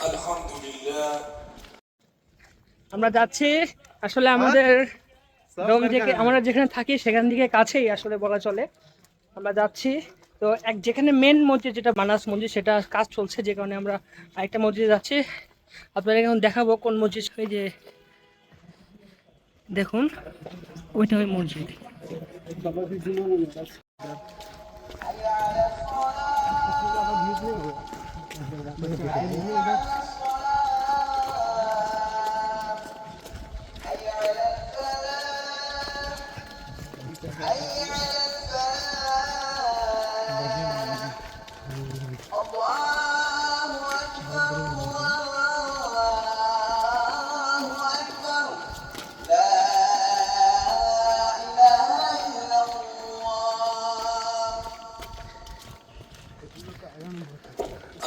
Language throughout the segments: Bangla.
আলহামদুলিল্লাহ। আমরা যাচ্ছি আসলে আমাদের রুম থেকে, আমরা যেখানে থাকি সেখান থেকে কাছেই আসলে বলা চলে। আমরা যাচ্ছি তো যেখানে মেন মসজিদ যেটা বানাস মসজিদ সেটা কাজ চলছে, যে কারণে আমরা আরেকটা মসজিদে যাচ্ছি। আপনাদের এখন দেখাবো কোন মসজিদ। ওই যে দেখুন, ওইটা ওই মসজিদ।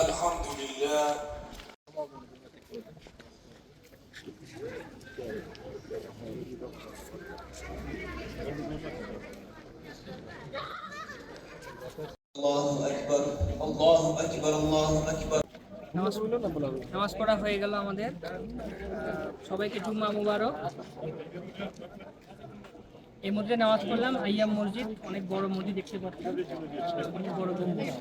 আলহামদুলিল্লাহ। আল্লাহু আকবার, আল্লাহু আকবার, আল্লাহু আকবার। নামাজ পড়া হয়ে গেল আমাদের। সবাইকে জুম্মা মুবারক। এই মসজিদে নামাজ পড়লাম, আইয়াম মসজিদ, অনেক বড় মসজিদ দেখতে পাচ্ছেন, অনেক বড় গম্বুজ।